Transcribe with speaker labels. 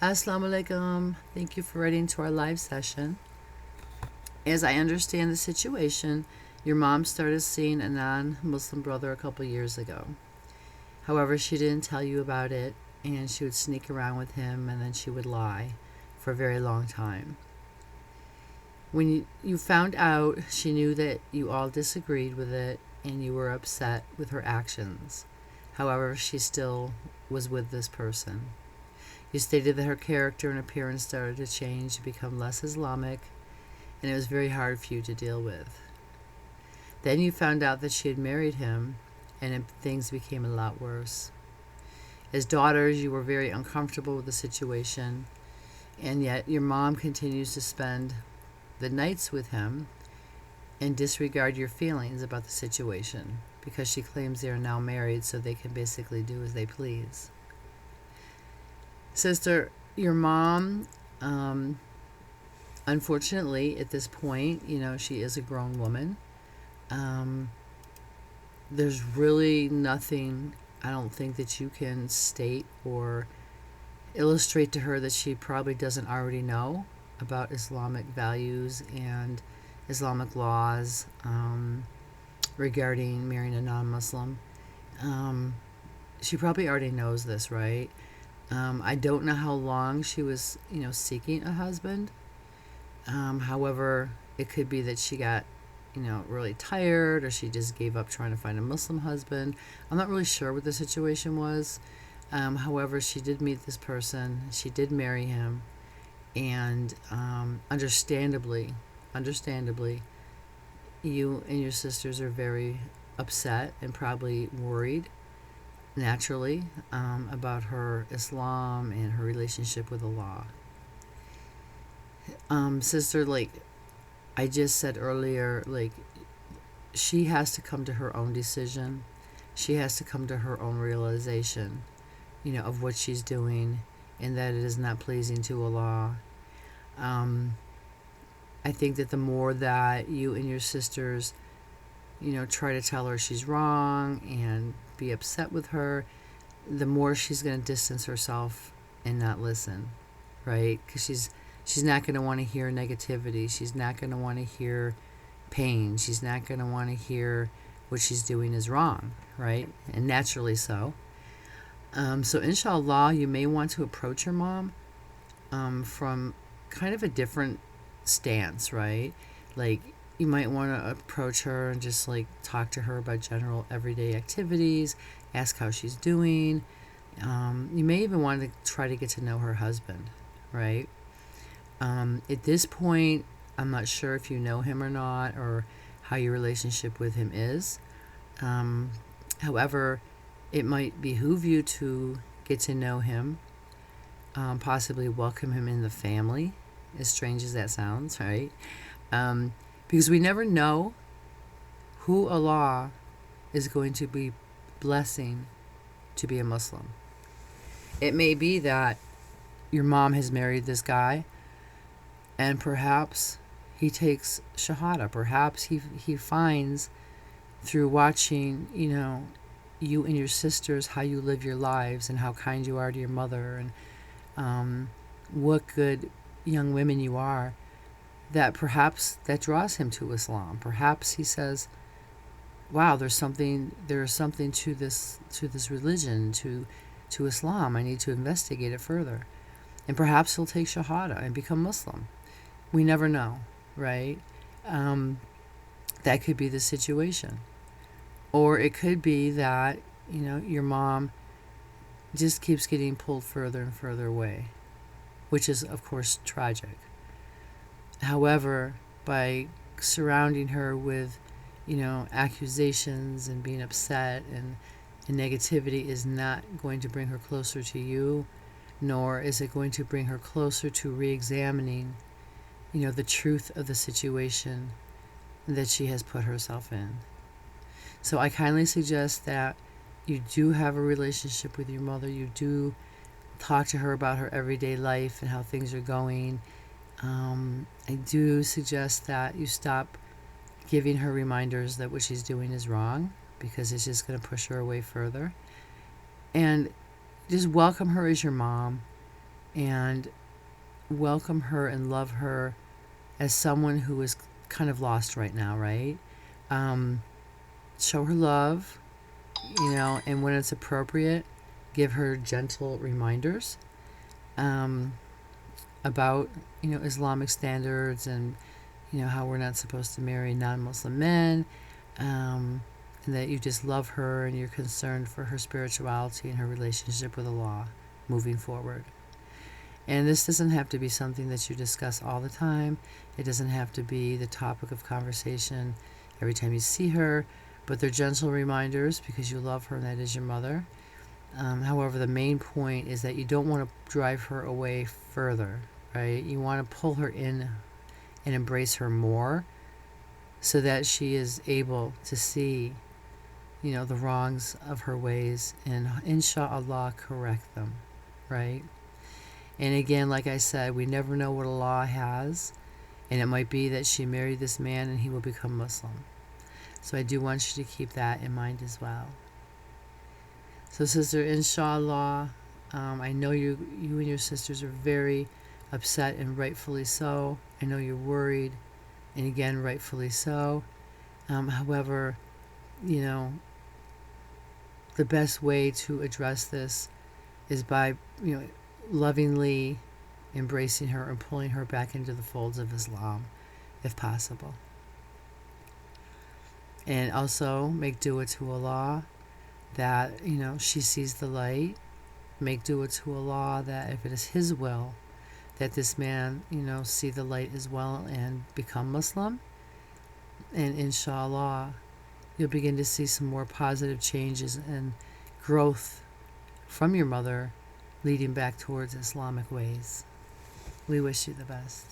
Speaker 1: Assalamu alaikum. Thank you for writing to our live session. As I understand the situation, your mom started seeing a non Muslim brother a couple years ago. However, she didn't tell you about it, and she would sneak around with him and then she would lie for a very long time. When you found out, she knew that you all disagreed with it and you were upset with her actions. However, she still was with this person. You stated that her character and appearance started to change to become less Islamic, and it was very hard for you to deal with. Then you found out that she had married him, and things became a lot worse. As daughters, you were very uncomfortable with the situation, and yet your mom continues to spend the nights with him and disregard your feelings about the situation because she claims they are now married, so they can basically do as they please. Sister, your mom, unfortunately, at this point, she is a grown woman. There's really nothing, I don't think, that you can state or illustrate to her that she probably doesn't already know about Islamic values and Islamic laws regarding marrying a non-Muslim. She probably already knows this, right? I don't know how long she was, seeking a husband. However, it could be that she got, really tired, or she just gave up trying to find a Muslim husband. I'm not really sure what the situation was. However, she did meet this person. She did marry him, and understandably, you and your sisters are very upset and probably worried naturally about her Islam and her relationship with Allah. Sister, like I just said earlier, like she has to come to her own decision. She has to come to her own realization, of what she's doing and that it is not pleasing to Allah. I think that the more that you and your sisters, try to tell her she's wrong and be upset with her, the more she's going to distance herself and not listen, right? Because she's not going to want to hear negativity. She's not going to want to hear pain. She's not going to want to hear what she's doing is wrong, right? And naturally so. So inshallah, you may want to approach your mom from kind of a different stance, right? Like you might want to approach her and just like talk to her about general everyday activities, ask how she's doing. You may even want to try to get to know her husband, right? At this point, I'm not sure if you know him or not, or how your relationship with him is. However, it might behoove you to get to know him, possibly welcome him in the family, as strange as that sounds, right? Because we never know who Allah is going to be blessing to be a Muslim. It may be that your mom has married this guy, and perhaps he takes Shahada. Perhaps he finds through watching, you and your sisters, how you live your lives and how kind you are to your mother, and what good young women you are, that perhaps that draws him to Islam. Perhaps he says, wow, there's something to this religion, to Islam. I need to investigate it further. And perhaps he'll take Shahada and become Muslim. We never know, right? That could be the situation. Or it could be that, your mom just keeps getting pulled further and further away, which is, of course, tragic. However, by surrounding her with, accusations and being upset and negativity is not going to bring her closer to you, nor is it going to bring her closer to re-examining, the truth of the situation that she has put herself in. So I kindly suggest that you do have a relationship with your mother. You do talk to her about her everyday life and how things are going. I do suggest that you stop giving her reminders that what she's doing is wrong, because it's just going to push her away further. And just welcome her as your mom. and welcome her and love her as someone who is kind of lost right now, right? Show her love, and when it's appropriate, give her gentle reminders about, Islamic standards and, how we're not supposed to marry non-Muslim men, and that you just love her and you're concerned for her spirituality and her relationship with Allah moving forward. And this doesn't have to be something that you discuss all the time. It doesn't have to be the topic of conversation every time you see her, but they're gentle reminders because you love her and that is your mother. However, the main point is that you don't want to drive her away further, right? You want to pull her in and embrace her more so that she is able to see, the wrongs of her ways and inshallah correct them, right? And again, like I said, we never know what Allah has, and it might be that she married this man and he will become Muslim. So I do want you to keep that in mind as well. So sister, inshallah, I know you and your sisters are very upset, and rightfully so. I know you're worried, and again, rightfully so. However, the best way to address this is by, lovingly embracing her and pulling her back into the folds of Islam, if possible. And also make dua to Allah that, she sees the light. Make dua to Allah that if it is His will, that this man, see the light as well and become Muslim. And inshallah, you'll begin to see some more positive changes and growth from your mother leading back towards Islamic ways. We wish you the best.